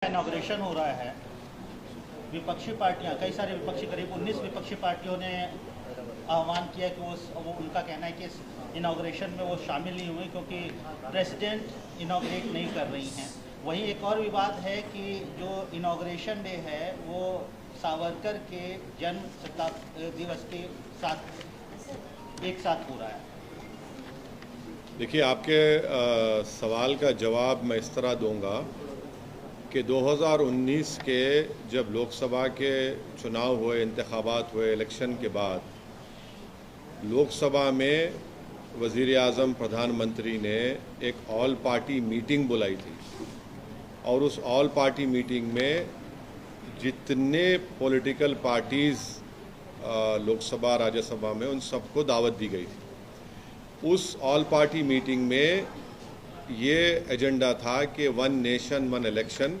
Inauguration हो रहा है। विपक्षी पार्टियां, कई सारे विपक्षी, करीब 19 विपक्षी पार्टियों ने आह्वान किया कि वो उनका कहना है कि इस इनॉग्रेशन में वो शामिल नहीं हुई क्योंकि प्रेसिडेंट इनॉग्रेट नहीं कर रही हैं। वहीं एक और विवाद है कि जो इनॉग्रेशन डे है वो सावरकर के जन्म शताब्दी दिवस के साथ एक साथ हो रहा है। देखिए, आपके सवाल का जवाब मैं इस तरह दूंगा कि 2019 के जब लोकसभा के चुनाव हुए, इंतखाबात हुए, इलेक्शन के बाद लोकसभा में वज़ीर आज़म प्रधानमंत्री ने एक ऑल पार्टी मीटिंग बुलाई थी और उस ऑल पार्टी मीटिंग में जितने पॉलिटिकल पार्टीज़ लोकसभा राज्यसभा में उन सबको दावत दी गई थी। उस ऑल पार्टी मीटिंग में ये एजेंडा था कि one nation one election,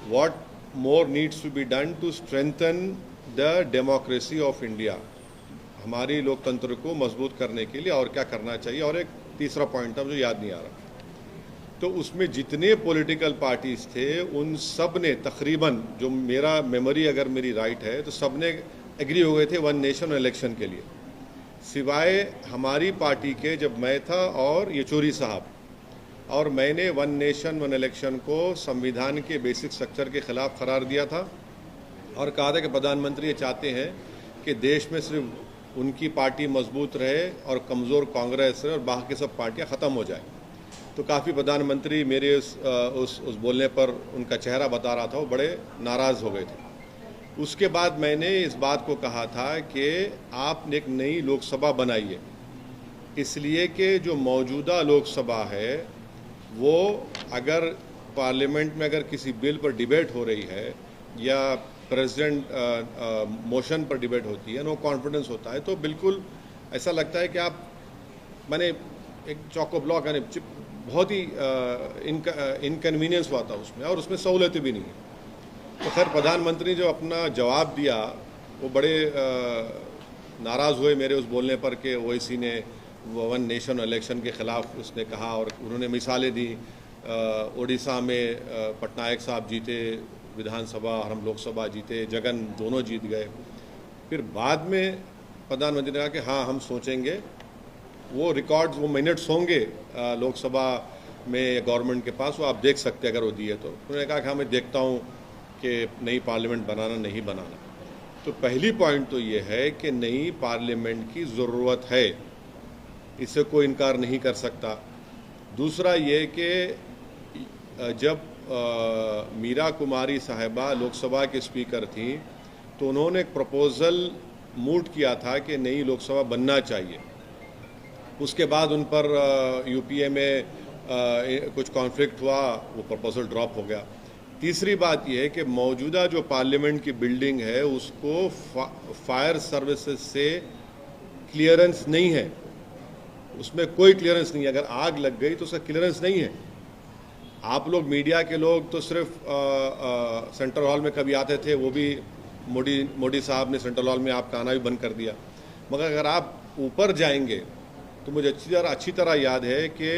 what more needs to be done to strengthen the democracy of India, हमारी लोकतंत्र को मजबूत करने के लिए और क्या करना चाहिए। और एक तीसरा पॉइंट था, मुझे याद नहीं आ रहा। तो उसमें जितने पॉलिटिकल पार्टीज थे उन सब ने तकरीबन, जो मेरा मेमोरी अगर मेरी राइट है, तो सब ने एग्री हो गए थे वन नेशन इलेक्शन के लिए, सिवाय हमारी पार्टी के। जब मैं था और येचूरी साहब, और मैंने वन नेशन वन इलेक्शन को संविधान के बेसिक स्ट्रक्चर के खिलाफ करार दिया था और कहा था कि प्रधानमंत्री ये चाहते हैं कि देश में सिर्फ उनकी पार्टी मजबूत रहे और कमज़ोर कांग्रेस रहे और बाकी सब पार्टियां ख़त्म हो जाए। तो काफ़ी प्रधानमंत्री मेरे उस बोलने पर, उनका चेहरा बता रहा था, वो बड़े नाराज़ हो गए थे। उसके बाद मैंने इस बात को कहा था कि आप एक नई लोकसभा बनाइए, इसलिए कि जो मौजूदा लोकसभा है वो अगर पार्लियामेंट में अगर किसी बिल पर डिबेट हो रही है या प्रेसिडेंट मोशन पर डिबेट होती है, नो कॉन्फिडेंस होता है, तो बिल्कुल ऐसा लगता है कि आप, मैंने एक चौको ब्लॉक, यानी बहुत ही इनकन्वीनियंस हुआ था उसमें, और उसमें सहूलतें भी नहीं है। तो खैर प्रधानमंत्री जो अपना जवाब दिया वो बड़े नाराज़ हुए मेरे उस बोलने पर कि ओवैसी ने वन नेशन इलेक्शन के ख़िलाफ़ उसने कहा, और उन्होंने मिसालें दी। उड़ीसा में पटनायक साहब जीते विधानसभा और हम लोकसभा जीते, जगन दोनों जीत गए। फिर बाद में प्रधानमंत्री ने कहा कि हाँ हम सोचेंगे, वो रिकॉर्ड्स, वो मिनट्स होंगे लोकसभा में गवर्नमेंट के पास, वो आप देख सकते हैं अगर वो दिए तो। उन्होंने कहा कि हाँ मैं देखता हूँ कि नई पार्लियामेंट बनाना नहीं बनाना। तो पहली पॉइंट तो ये है कि नई पार्लियामेंट की ज़रूरत है, इससे कोई इनकार नहीं कर सकता। दूसरा ये कि जब मीरा कुमारी साहिबा लोकसभा के स्पीकर थी तो उन्होंने एक प्रपोज़ल मूव किया था कि नई लोकसभा बनना चाहिए। उसके बाद उन पर यूपीए में कुछ कॉन्फ्लिक्ट हुआ, वो प्रपोज़ल ड्रॉप हो गया। तीसरी बात यह है कि मौजूदा जो पार्लियामेंट की बिल्डिंग है उसको फायर सर्विसेज से क्लियरेंस नहीं है, उसमें कोई क्लियरेंस नहीं है। अगर आग लग गई तो उसका क्लियरेंस नहीं है। आप लोग मीडिया के लोग तो सिर्फ सेंट्रल हॉल में कभी आते थे, वो भी मोदी साहब ने सेंट्रल हॉल में आपका आना भी बंद कर दिया। मगर अगर आप ऊपर जाएंगे तो मुझे अच्छी तरह याद है कि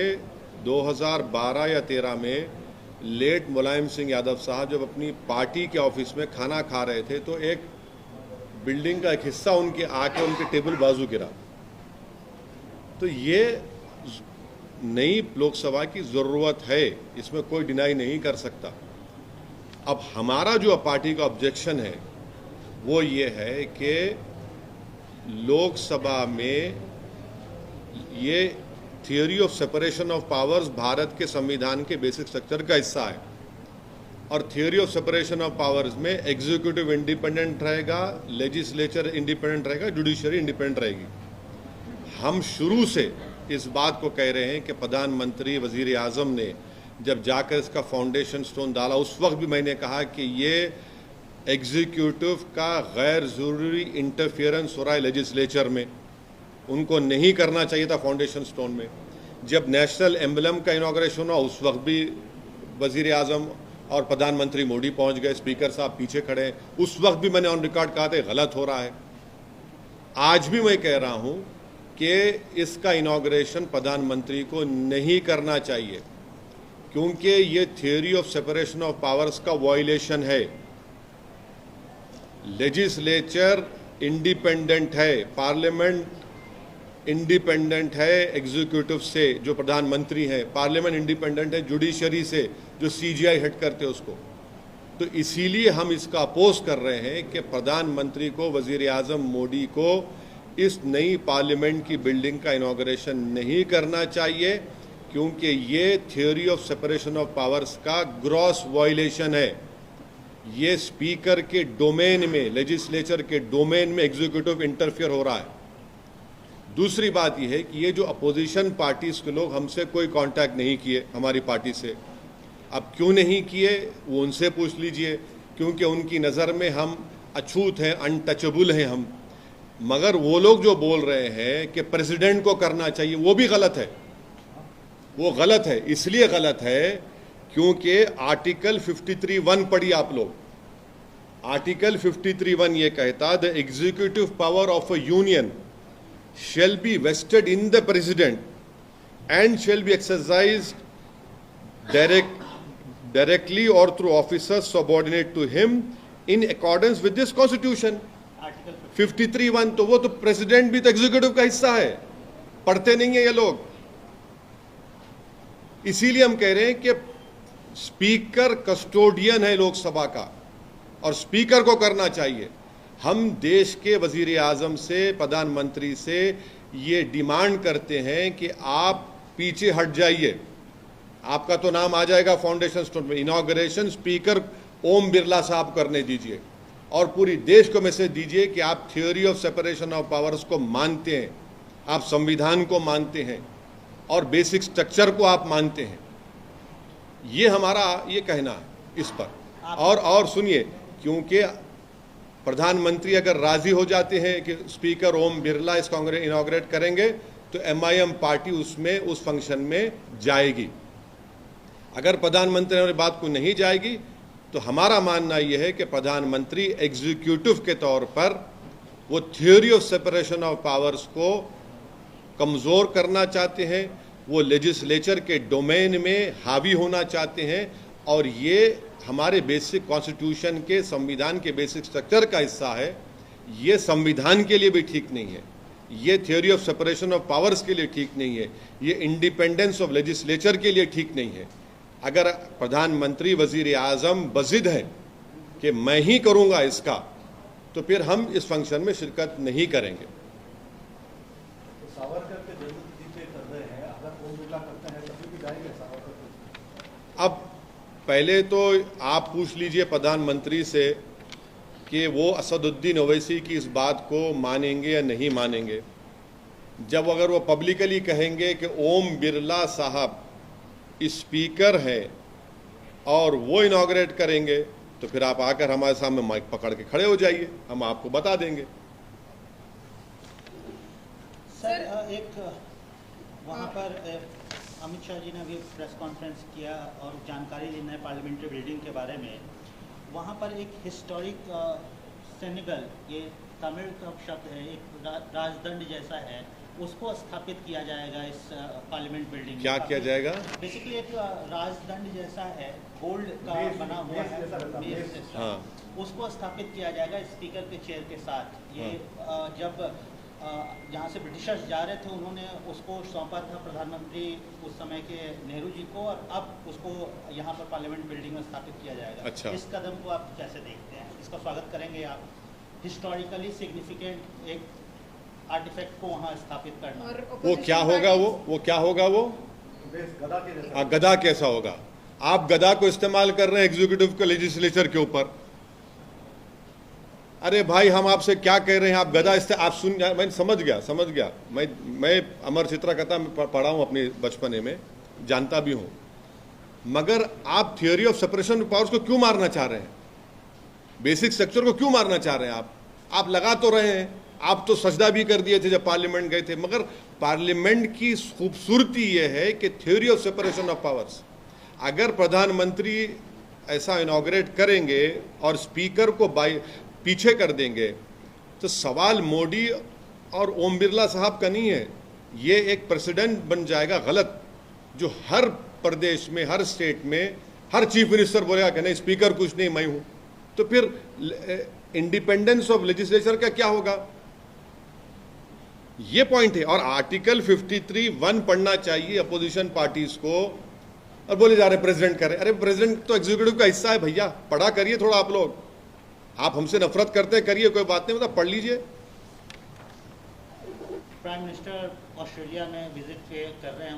2012 या 13 में लेट मुलायम सिंह यादव साहब जब अपनी पार्टी के ऑफिस में खाना खा रहे थे तो एक बिल्डिंग का एक हिस्सा उनके आके उनके टेबल बाजू गिरा। तो ये नई लोकसभा की ज़रूरत है, इसमें कोई डिनाई नहीं कर सकता। अब हमारा जो पार्टी का ऑब्जेक्शन है वो ये है कि लोकसभा में ये theory of separation of powers Bharat के संविधान के बेसिक स्ट्रक्चर का हिस्सा है, और theory of separation of powers में एग्जीक्यूटिव इंडिपेंडेंट रहेगा, लेजिस्लेचर इंडिपेंडेंट रहेगा, जुडिशरी इंडिपेंडेंट रहेगी। हम शुरू से इस बात को कह रहे हैं कि प्रधानमंत्री वज़ीर आज़म ने जब जाकर इसका फाउंडेशन स्टोन डाला, उस वक्त भी मैंने कहा कि ये एग्जीक्यूटिव का गैर ज़रूरी इंटरफेरेंस हो रहा है लेजिस्लेचर में, उनको नहीं करना चाहिए था फाउंडेशन स्टोन में। जब नेशनल एम्बलम का इनॉग्रेशन हुआ उस वक्त भी वज़ीर आज़म और प्रधानमंत्री मोदी पहुंच गए, स्पीकर साहब पीछे खड़े हैं, उस वक्त भी मैंने ऑन रिकॉर्ड कहा था गलत हो रहा है। आज भी मैं कह रहा हूं कि इसका इनॉग्रेशन प्रधानमंत्री को नहीं करना चाहिए, क्योंकि ये theory of separation of powers का वायलेशन है। लेजिस्लेचर इंडिपेंडेंट है, पार्लियामेंट इंडिपेंडेंट है एग्जीक्यूटिव से, जो प्रधानमंत्री हैं, पार्लियामेंट इंडिपेंडेंट है जुडिशरी से, जो सीजीआई हेड करते हैं उसको। तो इसीलिए हम इसका अपोज कर रहे हैं कि प्रधानमंत्री को, वजीर आजम मोदी को इस नई पार्लियामेंट की बिल्डिंग का इनॉग्रेशन नहीं करना चाहिए, क्योंकि ये theory of separation of powers का ग्रॉस वायलेशन है। ये स्पीकर के डोमेन में, लेजिस्लेचर के डोमेन में एग्जीक्यूटिव इंटरफियर हो रहा है। दूसरी बात यह है कि ये जो अपोजिशन पार्टीज के लोग हमसे कोई कांटेक्ट नहीं किए, हमारी पार्टी से, अब क्यों नहीं किए वो उनसे पूछ लीजिए, क्योंकि उनकी नज़र में हम अछूत हैं, अनटचेबल हैं हम। मगर वो लोग जो बोल रहे हैं कि प्रेसिडेंट को करना चाहिए, वो भी गलत है। वो गलत है, इसलिए गलत है क्योंकि आर्टिकल 53(1) पढ़िए आप लोग। आर्टिकल 53(1) ये कहता, the executive power of a union shall be vested in the president and shall be exercised directly or through officers subordinate to him in accordance with this constitution. Article 53(1) तो वो तो president भी तो executive का हिस्सा है, पढ़ते नहीं है ये लोग। इसीलिए हम कह रहे हैं कि स्पीकर कस्टोडियन है लोकसभा का और स्पीकर को करना चाहिए। हम देश के वजीर आजम से, प्रधानमंत्री से ये डिमांड करते हैं कि आप पीछे हट जाइए। आपका तो नाम आ जाएगा फाउंडेशन स्टोन में, इनॉग्रेशन स्पीकर ओम बिरला साहब करने दीजिए और पूरी देश को मैसेज दीजिए कि आप theory of separation of powers को मानते हैं, आप संविधान को मानते हैं और बेसिक स्ट्रक्चर को आप मानते हैं। ये हमारा ये कहना है इस पर। और सुनिए, क्योंकि प्रधानमंत्री अगर राजी हो जाते हैं कि स्पीकर ओम बिरला इस कांग्रेस इनॉग्रेट करेंगे तो एमआईएम पार्टी उसमें उस फंक्शन में जाएगी। अगर प्रधानमंत्री ने बात को नहीं जाएगी तो हमारा मानना यह है कि प्रधानमंत्री एग्जीक्यूटिव के तौर पर वो theory of separation of powers को कमज़ोर करना चाहते हैं, वो लेजिस्लेचर के डोमेन में हावी होना चाहते हैं और ये हमारे बेसिक कॉन्स्टिट्यूशन के, संविधान के बेसिक स्ट्रक्चर का हिस्सा है। ये संविधान के लिए भी ठीक नहीं है, ये theory of separation of powers के लिए ठीक नहीं है, ये इंडिपेंडेंस ऑफ लेजिस्लेचर के लिए ठीक नहीं है। अगर प्रधानमंत्री, वजीर आजम बजिद है कि मैं ही करूंगा इसका, तो फिर हम इस फंक्शन में शिरकत नहीं करेंगे। सावरकर के जन्मतिथि कर रहे हैं, अगर ओम बिरला करते हैं तभी भी जाएंगे सावरकर? अब पहले तो आप पूछ लीजिए प्रधानमंत्री से कि वो असदुद्दीन ओवैसी की इस बात को मानेंगे या नहीं मानेंगे। जब अगर वो पब्लिकली कहेंगे कि ओम बिरला साहब स्पीकर हैं और वो इनॉग्रेट करेंगे, तो फिर आप आकर हमारे सामने माइक पकड़ के खड़े हो जाइए, हम आपको बता देंगे। सर, एक वहाँ पर अमित शाह जी ने भी प्रेस कॉन्फ्रेंस किया और जानकारी ली नए पार्लियामेंट्री बिल्डिंग के बारे में। वहाँ पर एक हिस्टोरिक सेनेगल, ये तमिल का शब्द है, एक राजदंड जैसा है, उसको स्थापित किया जाएगा इस पार्लियामेंट बिल्डिंग में। क्या किया जाएगा? बेसिकली एक राजदंड जैसा है, गोल्ड का बना हुआ है, मेज जैसा, हाँ, उसको स्थापित किया जाएगा स्पीकर के चेयर के साथ। ये जब जहाँ से ब्रिटिशर्स जा रहे थे उन्होंने उसको सौंपा था प्रधानमंत्री उस समय के नेहरू जी को, और अब उसको यहाँ पर पार्लियामेंट बिल्डिंग में स्थापित किया जाएगा। अच्छा। इस कदम को आप कैसे देखते हैं? इसका स्वागत करेंगे आप? हिस्टोरिकली सिग्निफिकेंट एक आर्टिफैक्ट को वहाँ स्थापित करना। वो क्या होगा? वो क्या होगा? वो गदा के जैसा। गदा कैसा होगा? आप गदा को इस्तेमाल कर रहे हैं एग्जीक्यूटिव के लेजिस्लेचर के ऊपर। अरे भाई, हम आपसे क्या कह रहे हैं? आप गदा आप सुन, मैं समझ गया। मैं अमर चित्रा कथा में पढ़ा हूँ अपने बचपने में, जानता भी हूँ। मगर आप theory of separation of powers को क्यों मारना चाह रहे हैं? बेसिक स्ट्रक्चर को क्यों मारना चाह रहे हैं? आप लगा तो रहे हैं, आप तो सजदा भी कर दिए थे जब पार्लियामेंट गए थे। मगर पार्लियामेंट की खूबसूरती यह है कि theory of separation of powers, अगर प्रधानमंत्री ऐसा इनॉग्रेट करेंगे और स्पीकर को पीछे कर देंगे, तो सवाल मोदी और ओम बिरला साहब का नहीं है, ये एक प्रेसिडेंट बन जाएगा गलत, जो हर प्रदेश में, हर स्टेट में हर चीफ मिनिस्टर बोलेगा कि नहीं स्पीकर कुछ नहीं, मैं हूं, तो फिर इंडिपेंडेंस ऑफ लेजिस्लेचर का क्या होगा? ये पॉइंट है। और आर्टिकल 53(1) पढ़ना चाहिए अपोजिशन पार्टीज को, और बोले जा रहे प्रेसिडेंट करे। अरे प्रेसिडेंट तो एग्जीक्यूटिव का हिस्सा है भैया, पढ़ा करिए थोड़ा आप लोग। आप हमसे नफरत करते हैं, करिए, कोई बात नहीं, मतलब पढ़ लीजिए। प्राइम मिनिस्टर ऑस्ट्रेलिया में विजिट कर रहे हैं,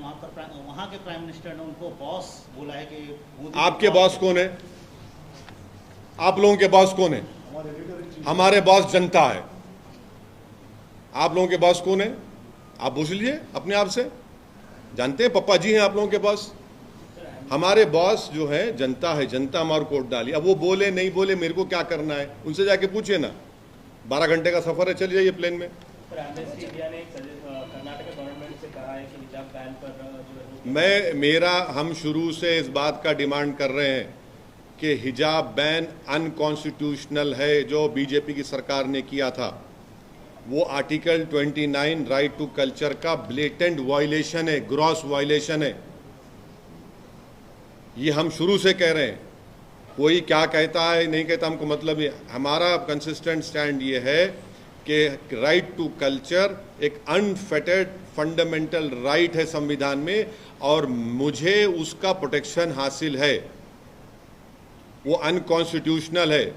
वहाँ के प्राइम मिनिस्टर ने उनको बॉस बोला है कि आपके बॉस कौन है? आप लोगों के बॉस कौन है? हमारे बॉस जनता है। आप लोगों के बॉस कौन है? आप पूछ लीजिए अपने आप से। जानते हैं पप्पा जी हैं आप लोगों के बॉस। हमारे बॉस जो है जनता है, जनता हमारे कोट डाली। अब वो बोले नहीं बोले मेरे को क्या करना है, उनसे जाके पूछिए ना। 12 घंटे का सफर है, चले जाइए प्लेन में। इंडिया ने कर्नाटक गवर्नमेंट से कहा है कि हिजाब बैन पर हम शुरू से इस बात का डिमांड कर रहे हैं कि हिजाब बैन अनकॉन्स्टिट्यूशनल है, जो बीजेपी की सरकार ने किया था। वो आर्टिकल 29 राइट टू कल्चर का ब्लेटेंट वायलेशन है, ग्रॉस वायलेशन है। ये हम शुरू से कह रहे हैं। कोई क्या कहता है नहीं कहता हमको मतलब नहीं। हमारा कंसिस्टेंट स्टैंड ये है कि राइट टू कल्चर एक अनफेटेड फंडामेंटल राइट है संविधान में, और मुझे उसका प्रोटेक्शन हासिल है। वो अनकॉन्स्टिट्यूशनल है,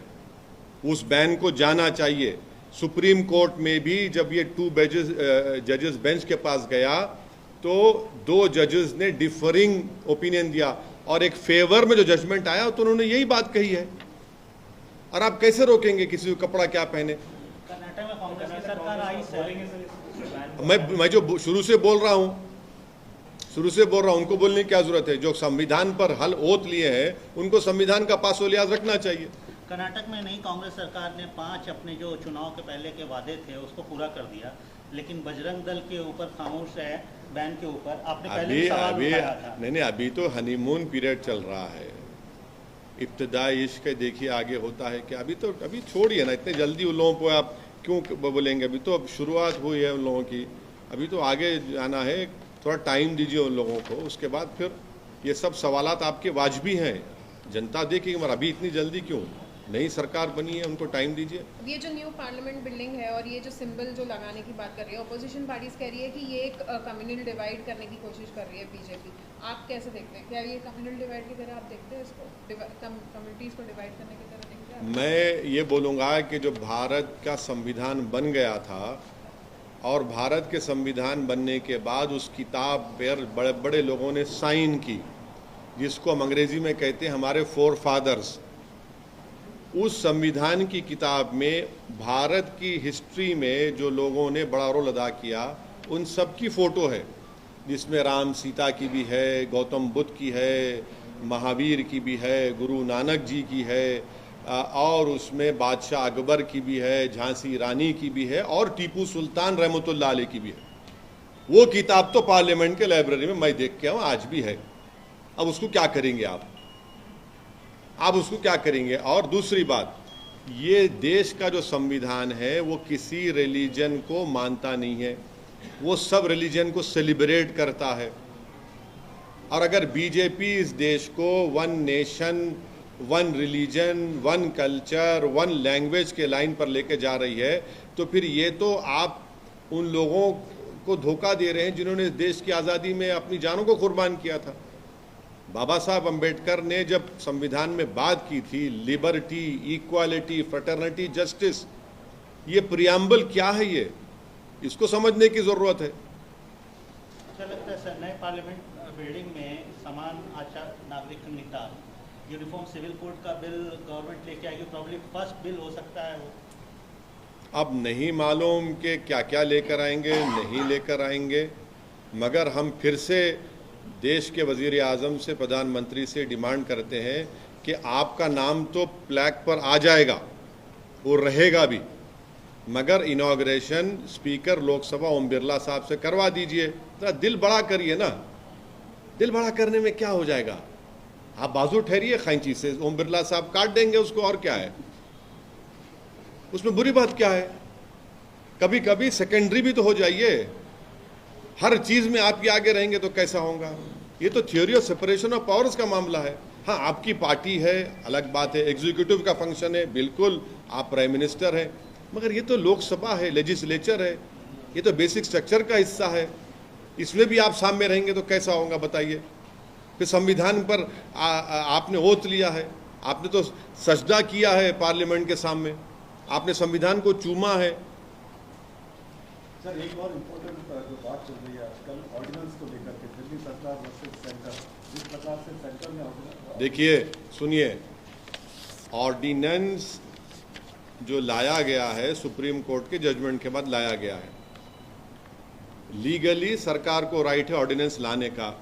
उस बैन को जाना चाहिए। सुप्रीम कोर्ट में भी जब ये 2 जजेस बेंच के पास गया तो 2 जजेस ने डिफरिंग ओपिनियन दिया, और एक फेवर में जो जजमेंट आया तो उन्होंने यही बात कही है। और आप कैसे रोकेंगे किसी को कपड़ा क्या पहने? कर्नाटक में कांग्रेस की सरकार आई सर। मैं जो शुरू से बोल रहा हूं, उनको बोलने की क्या जरूरत है? जो संविधान पर हल ओत लिए हैं उनको संविधान का पासो-लिहाज रखना चाहिए। कर्नाटक में नहीं, कांग्रेस सरकार ने 5 अपने जो चुनाव के पहले के वादे थे उसको पूरा कर दिया, लेकिन बजरंग दल के ऊपर खामोश है बैन के ऊपर। आपने पहले भी सवाल उठाया था। नहीं, अभी तो हनीमून पीरियड चल रहा है। इब्तिदाई इश्क देखिए आगे होता है क्या? अभी छोड़िए ना, इतने जल्दी उन लोगों को आप क्यों बोलेंगे? अभी तो अब शुरुआत हुई है उन लोगों की, अभी तो आगे जाना है। थोड़ा टाइम दीजिए उन लोगों को, उसके बाद फिर ये सब सवालात आपके वाजबी हैं। जनता देखेगी, मगर अभी इतनी जल्दी क्यों? नई सरकार बनी है, उनको टाइम दीजिए। ये जो न्यू पार्लियामेंट बिल्डिंग है और ये जो सिंबल जो लगाने की बात कर रही है, अपोजिशन पार्टीज कह रही है कि ये एक कम्युनल डिवाइड करने की कोशिश कर रही है बीजेपी। आप कैसे देखते हैं? क्या ये कम्युनल डिवाइड की तरह आप देखते हैं इसको? कम्युनिटीज़ को डिवाइड करने की तरह देखते हैं? मैं ये बोलूँगा कि जो भारत का संविधान बन गया था और भारत के संविधान बनने के बाद उस किताब पर बड़े बड़े लोगों ने साइन की, जिसको हम अंग्रेजी में कहते हैं हमारे फोर फादर्स। उस संविधान की किताब में भारत की हिस्ट्री में जो लोगों ने बड़ा रोल अदा किया उन सब की फ़ोटो है, जिसमें राम सीता की भी है, गौतम बुद्ध की है, महावीर की भी है, गुरु नानक जी की है, और उसमें बादशाह अकबर की भी है, झांसी रानी की भी है, और टीपू सुल्तान रहमतुल्लाह अलैह की भी है। वो किताब तो पार्लियामेंट के लाइब्रेरी में मैं देख के आऊँ, आज भी है। अब उसको क्या करेंगे आप उसको क्या करेंगे? और दूसरी बात, ये देश का जो संविधान है वो किसी रिलीजन को मानता नहीं है, वो सब रिलीजन को सेलिब्रेट करता है। और अगर बीजेपी इस देश को 1 नेशन 1 रिलीजन 1 कल्चर 1 लैंग्वेज के लाइन पर लेके जा रही है, तो फिर ये तो आप उन लोगों को धोखा दे रहे हैं जिन्होंने देश की आज़ादी में अपनी जानों को कुर्बान किया था। बाबा साहब अंबेडकर ने जब संविधान में बात की थी, लिबर्टी, इक्वालिटी, फ्रेटर्निटी, जस्टिस, ये प्रियम्बल क्या है? ये इसको समझने की जरूरत है। अच्छा लगता है सर, नए पार्लियामेंट बिल्डिंग में समान आचार नागरिक संहिता, यूनिफॉर्म सिविल कोड का बिल गवर्नमेंट लेके आएगी, प्रॉब्ली फर्स्ट बिल हो सकता है वो। अब नहीं मालूम कि क्या क्या लेकर आएंगे, नहीं लेकर आएंगे, मगर हम फिर से देश के वजीर आज़म से, प्रधानमंत्री से डिमांड करते हैं कि आपका नाम तो प्लैक पर आ जाएगा, वो रहेगा भी, मगर इनॉग्रेशन स्पीकर लोकसभा ओम बिरला साहब से करवा दीजिए। जरा दिल बड़ा करिए ना, दिल बड़ा करने में क्या हो जाएगा? आप बाजू ठहरिए खैंची से, ओम बिरला साहब काट देंगे उसको, और क्या है उसमें बुरी बात क्या है? कभी कभी सेकेंडरी भी तो हो जाइए। हर चीज में आप आगे रहेंगे तो कैसा होगा? ये तो theory of separation of powers का मामला है। हाँ, आपकी पार्टी है, अलग बात है, एग्जीक्यूटिव का फंक्शन है, बिल्कुल आप प्राइम मिनिस्टर हैं, मगर ये तो लोकसभा है, लेजिस्लेचर है, ये तो बेसिक स्ट्रक्चर का हिस्सा है। इसमें भी आप सामने रहेंगे तो कैसा होगा बताइए। फिर संविधान पर आपने ओथ लिया है, आपने तो सजदा किया है पार्लियामेंट के सामने, आपने संविधान को चूमा है। सर, एक और इम्पोर्टेंट जो बात चल रही है आजकल ऑर्डिनेंस को लेकर के, दिल्ली सरकार वर्सेस सेंटर, जिस प्रकार से सेंटर में ऑर्डिनेंस, देखिए सुनिए, ऑर्डिनेंस जो लाया गया है सुप्रीम कोर्ट के जजमेंट के बाद लाया गया है, लीगली सरकार को राइट है ऑर्डिनेंस लाने का,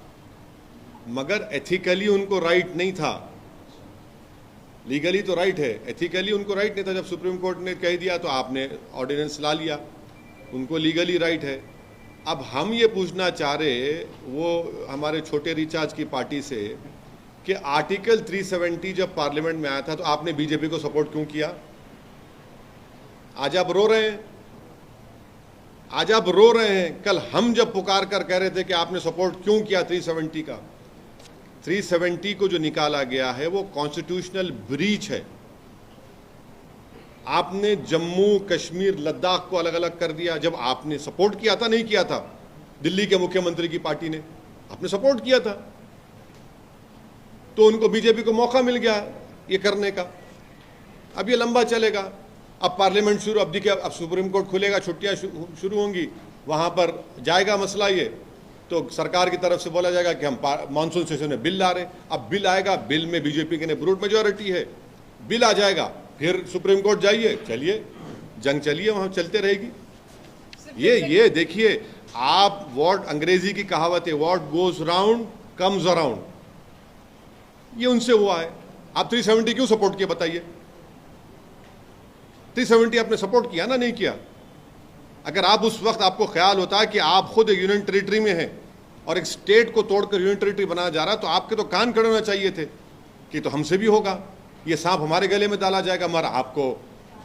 मगर एथिकली उनको राइट नहीं था। लीगली तो राइट है, एथिकली उनको राइट नहीं था। जब सुप्रीम कोर्ट ने कह दिया तो आपने ऑर्डिनेंस ला लिया, उनको लीगली राइट है। अब हम ये पूछना चाह रहे वो हमारे छोटे रिचार्ज की पार्टी से कि आर्टिकल 370 जब पार्लियामेंट में आया था तो आपने बीजेपी को सपोर्ट क्यों किया? आज आप रो रहे हैं, आज आप रो रहे हैं। कल हम जब पुकार कर कह रहे थे कि आपने सपोर्ट क्यों किया 370 का। 370 को जो निकाला गया है वो कॉन्स्टिट्यूशनल ब्रीच है। आपने जम्मू कश्मीर लद्दाख को अलग अलग कर दिया। जब आपने सपोर्ट किया था, नहीं किया था, दिल्ली के मुख्यमंत्री की पार्टी ने, आपने सपोर्ट किया था, तो उनको बीजेपी को मौका मिल गया ये करने का। अब ये लंबा चलेगा। अब पार्लियामेंट शुरू, अब देखिए अब सुप्रीम कोर्ट खुलेगा, छुट्टियां शुरू होंगी, वहां पर जाएगा मसला ये, तो सरकार की तरफ से बोला जाएगा कि हम मानसून सेशन में बिल ला रहे। अब बिल आएगा, बिल में बीजेपी की ब्रूट मेजोरिटी है, बिल आ जाएगा, फिर सुप्रीम कोर्ट जाइए, चलिए जंग चलिए, वहां चलते रहेगी। ये देखिए आप, व्हाट अंग्रेजी की कहावत है, what goes round comes around, ये उनसे हुआ है। आप 370 क्यों सपोर्ट किया बताइए? 370 आपने सपोर्ट किया ना, नहीं किया? अगर आप उस वक्त आपको ख्याल होता है कि आप खुद एक यूनियन टेरिटरी में हैं और एक स्टेट को तोड़कर यूनियन टेरिटरी बनाया जा रहा है, तो आपके तो कान खड़े होना चाहिए थे कि तो हमसे भी होगा, ये सांप हमारे गले में डाला जाएगा। मगर आपको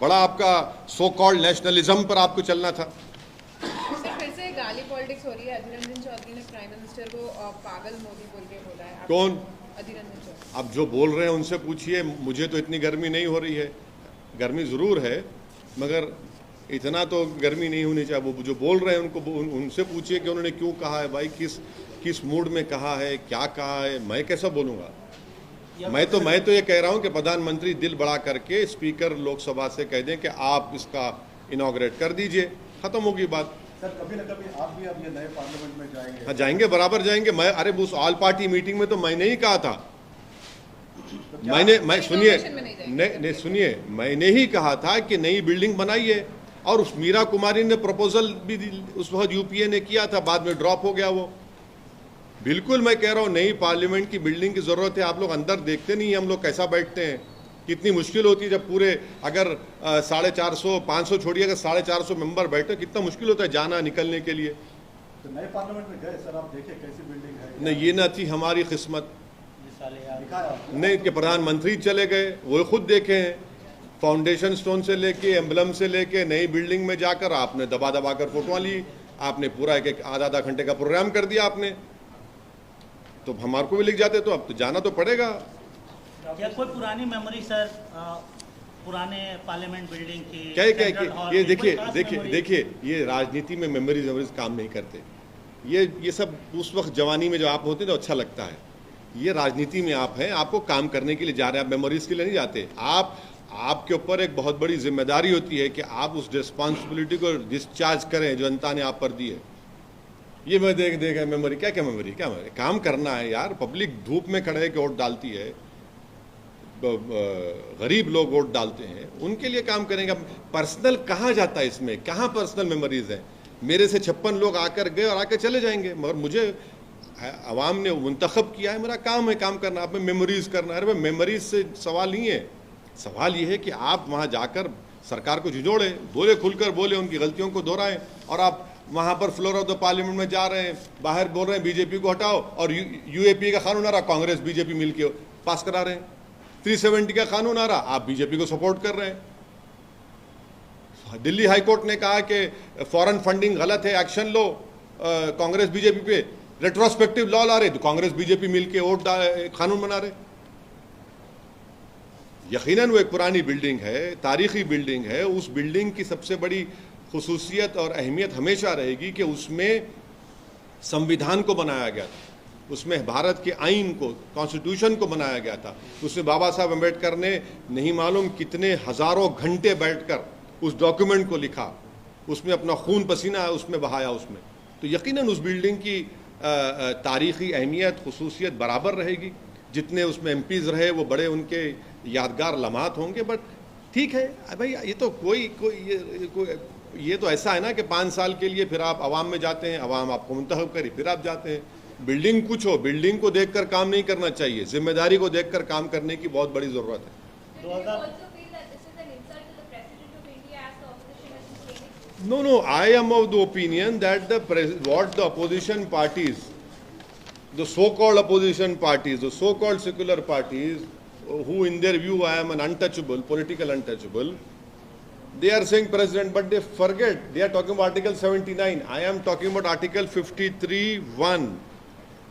बड़ा, आपका सो कॉल्ड नेशनलिज्म पर आपको चलना था। सर, फिर से गाली पॉलिटिक्स हो रही है। अधीर रंजन चौधरी ने प्राइम मिनिस्टर को पागल मोदी बोल के बोला है। कौन? अधीर रंजन चौधरी। अब जो बोल रहे हैं उनसे पूछिए। मुझे तो इतनी गर्मी नहीं हो रही है, गर्मी ज़रूर है, मगर इतना तो गर्मी नहीं होनी चाहिए। वो जो बोल रहे हैं उनको उनसे पूछिए कि उन्होंने क्यों कहा है, भाई किस मूड में कहा है, क्या कहा है। मैं कैसा बोलूँगा? मैं तो ये कह रहा हूँ कि प्रधानमंत्री दिल बड़ा करके स्पीकर लोकसभा से कह दें कि आप इसका इनॉग्रेट कर दीजिए, ख़त्म होगी बात। सर, कभी न कभी आप भी अब ये नए पार्लियामेंट में जाएंगे। हाँ, जाएंगे, बराबर जाएंगे। मैं, अरे उस ऑल पार्टी मीटिंग में तो मैंने ही कहा था, मैं सुनिए, नहीं सुनिए, मैंने ही कहा था कि नई बिल्डिंग बनाइए। और उस मीरा कुमारी ने प्रपोजल भी उस वक्त यूपीए ने किया था, बाद में ड्रॉप हो गया वो। बिल्कुल मैं कह रहा हूँ नई पार्लियामेंट की बिल्डिंग की ज़रूरत है। आप लोग अंदर देखते नहीं, हम लोग कैसा बैठते हैं, कितनी मुश्किल होती है जब पूरे, अगर 450 500 छोड़िए, अगर 450 मेंबर बैठे, कितना मुश्किल होता है जाना निकलने के लिए। तो नए पार्लियामेंट में गए सर, आप देखे कैसी बिल्डिंग है? नहीं, ये ना थी हमारी किस्मत, दिखाया नहीं कि प्रधानमंत्री चले गए, वो खुद देखे हैं, फाउंडेशन स्टोन से लेके, एम्बलम से लेके, नई बिल्डिंग में जाकर आपने दबा दबा कर फोटोआं ली, आपने पूरा एक आधा घंटे का प्रोग्राम कर दिया आपने। तो हमारे को भी लिख जाते, तो अब तो जाना तो पड़ेगा। क्या कोई पुरानी मेमोरी सर, पुराने पार्लियामेंट बिल्डिंग की, क्या ये देखिए, देखिए ये राजनीति में मेमोरीज काम नहीं करते। ये सब उस वक्त जवानी में जो आप होते हैं तो अच्छा लगता है। ये राजनीति में आप हैं, आपको काम करने के लिए जा रहे हैं, आप मेमोरीज के लिए नहीं जाते। आपके ऊपर एक बहुत बड़ी जिम्मेदारी होती है कि आप उस रिस्पॉन्सिबिलिटी को डिस्चार्ज करें जो जनता ने आप पर दी है। ये मैं देख मेमोरी, क्या मेमोरी, काम करना है यार। पब्लिक धूप में खड़े होकर वोट डालती है, गरीब लोग वोट डालते हैं, उनके लिए काम करेंगे। पर्सनल कहाँ जाता है इसमें, कहाँ पर्सनल मेमोरीज हैं? मेरे से 56 लोग आकर गए और आकर चले जाएंगे, मगर मुझे अवाम ने मुंतखब किया है, मेरा काम है काम करना, आप में मेमोरीज करना। अरे मेमोरीज से सवाल नहीं है, सवाल ये है कि आप वहाँ जाकर सरकार को झिझोड़े, बोले, खुलकर बोले, उनकी गलतियों को दोहराएं। और आप वहाँ पर फ्लोर ऑफ द पार्लियामेंट में जा रहे हैं, बाहर बोल रहे हैं बीजेपी को हटाओ, और यूएपी का कानून आ रहा, कांग्रेस बीजेपी मिलकर पास करा रहे हैं। 370 का कानून आ रहा, आप बीजेपी को सपोर्ट कर रहे हैं। दिल्ली हाईकोर्ट ने कहा कि फॉरेन फंडिंग गलत है, एक्शन लो कांग्रेस बीजेपी पे, रेट्रोस्पेक्टिव लॉ ला रहे तो कांग्रेस बीजेपी मिलके कानून बना रहे। यकीनन वो एक पुरानी बिल्डिंग है, तारीखी बिल्डिंग है। उस बिल्डिंग की सबसे बड़ी खुसूसियत और अहमियत हमेशा रहेगी कि उसमें संविधान को बनाया गया था, उसमें भारत के आइन को, कॉन्स्टिट्यूशन को बनाया गया था। उसमें बाबा साहब अम्बेडकर ने नहीं मालूम कितने हजारों घंटे बैठकर उस डॉक्यूमेंट को लिखा, उसमें अपना खून पसीना उसमें बहाया उसमें। तो यकीनन उस बिल्डिंग की तारीखी अहमियत, खुसूसियत बराबर रहेगी। जितने उसमें एमपीज रहे वो बड़े उनके यादगार लम्हात होंगे। बट ठीक है भाई, ये तो ये तो ऐसा है ना कि 5 साल के लिए फिर आप अवाम में जाते हैं, अवाम आपको मुंतखब करी, फिर आप जाते हैं। बिल्डिंग कुछ हो, बिल्डिंग को देखकर काम नहीं करना चाहिए, जिम्मेदारी को देखकर काम करने की बहुत बड़ी जरूरत है। No, I am of the opinion that what the opposition parties, the so-called opposition parties, the so-called secular parties, who in their view I am an untouchable, political untouchable, they are saying president, but they forget, they are talking about Article 79. I am talking about Article 53(1),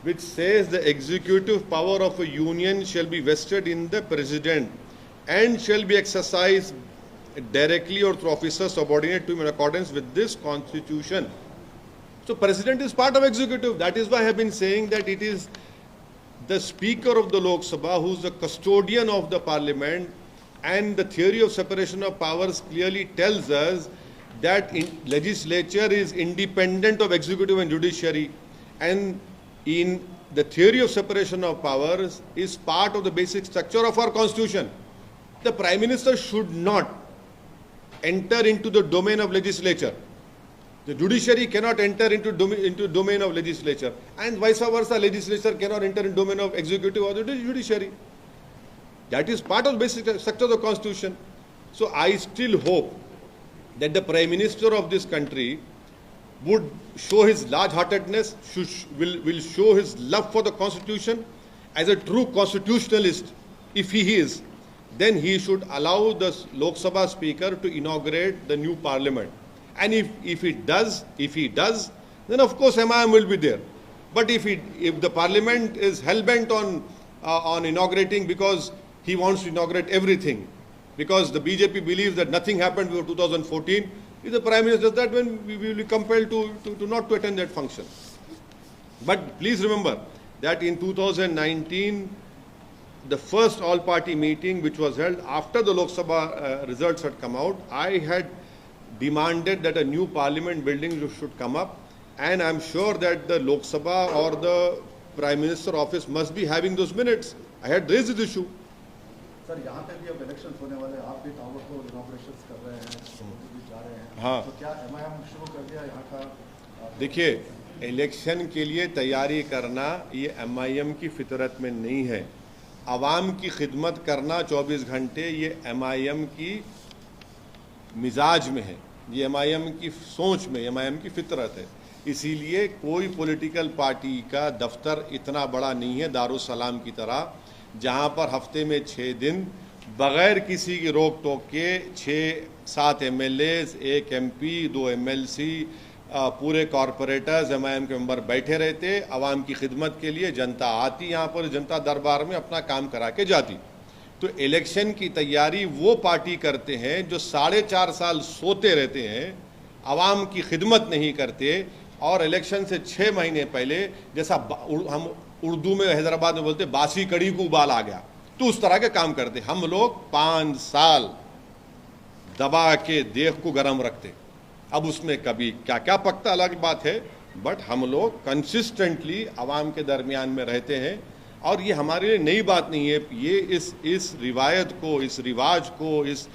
which says the executive power of a union shall be vested in the president and shall be exercised directly or through officers subordinate to him in accordance with this constitution. So president is part of executive. That is why I have been saying that it is the Speaker of the Lok Sabha who is the custodian of the parliament, and the theory of separation of powers clearly tells us that legislature is independent of executive and judiciary, and in the theory of separation of powers is part of the basic structure of our constitution. The Prime Minister should not enter into the domain of legislature. The judiciary cannot enter into domain of legislature, and vice versa, legislature cannot enter into domain of executive or the judiciary. That is part of the basic structure of the constitution. So I still hope that the Prime Minister of this country would show his large-heartedness, will show his love for the constitution. As a true constitutionalist, if he is, then he should allow the Lok Sabha Speaker to inaugurate the new parliament. And if he does, then of course MIM will be there. But if the parliament is hell-bent on inaugurating because he wants to inaugurate everything, because the BJP believes that nothing happened before 2014, if the Prime Minister does that, then we will be compelled to not to attend that function. But please remember that in 2019, the first all-party meeting which was held after the Lok Sabha results had come out, I had demanded that a new parliament building should come up, and I'm sure that the Lok Sabha or the Prime Minister office must be having those minutes. I had raised this issue. Sir, यहाँ पे भी अब elections होने वाले हैं, आप भी ताबड़तोड़ इनॉग्रेशंस कर रहे हैं, भी जा रहे हैं, हाँ। तो क्या MIM शुरू कर दिया यहाँ का? देखिए, इलेक्शन के लिए तैयारी करना ये MIM की फितरत में नहीं है। आवाम की खिदमत करना 24 घंटे ये MIM की मिजाज में है, ये MIM की सोच में, MIM की फितरत है। इसीलिए कोई पॉलिटिकल पार्टी का दफ्तर इतना बड़ा नहीं है दारुस्सलाम की तरह, जहां पर हफ्ते में 6 दिन बगैर किसी की रोक टोक के 6-7 MLAs, 1 MP, 2 MLC, पूरे कॉरपोरेटर्स MIM के मेंबर बैठे रहते, आवाम की खिदमत के लिए। जनता आती यहाँ पर, जनता दरबार में अपना काम करा के जाती। तो इलेक्शन की तैयारी वो पार्टी करते हैं जो 4.5 साल सोते रहते हैं, आवाम की खिदमत नहीं करते, और इलेक्शन से 6 महीने पहले, जैसा हम उर्दू में हैदराबाद में बोलते बासी कड़ी को उबाल आ गया, तो उस तरह के काम करते। हम लोग 5 साल दबा के देख को गर्म रखते। अब उसमें कभी क्या क्या पकता अलग बात है, बट हम लोग कंसिस्टेंटली आवाम के दरमियान में रहते हैं, और ये हमारे लिए नई बात नहीं है। ये इस रिवायत को, इस रिवाज को, इस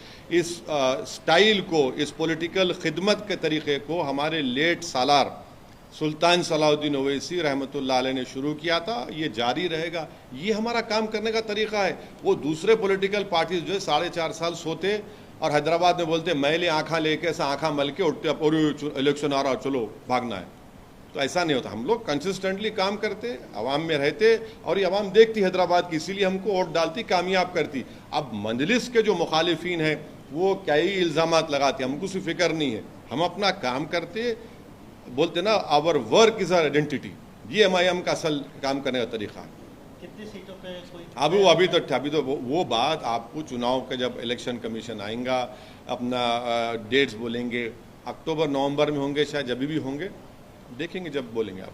स्टाइल को, इस पॉलिटिकल खिदमत के तरीक़े को हमारे लेट सालार सुल्तान सलाहुद्दीन ओवैसी रहमतुल्लाह अलैह ने शुरू किया था। ये जारी रहेगा, ये हमारा काम करने का तरीक़ा है। वो दूसरे पॉलिटिकल पार्टीज जो है 4.5 साल सोते और हैदराबाद में बोलते मैले आँखा लेके ऐसा आँखा मल के उठते, और इलेक्शन आ रहा चलो भागना है, तो ऐसा नहीं होता। हम लोग कंसिस्टेंटली काम करते, आवाम में रहते, और ये आवाम देखती हैदराबाद की, इसीलिए हमको वोट डालती, कामयाब करती। अब मजलिस के जो मुखालिफिन हैं वो क्या ही इल्ज़ामात लगाते, हमको उसकी फिक्र नहीं है। हम अपना काम करते, बोलते ना our work is our identity, ये MIM का असल काम करने का तरीका है। कितनी सीटों पे कोई अभी तो वो बात आपको चुनाव का जब इलेक्शन कमीशन आएगा अपना डेट्स बोलेंगे, अक्टूबर नवंबर में होंगे, शायद जब भी होंगे, देखेंगे जब बोलेंगे आप।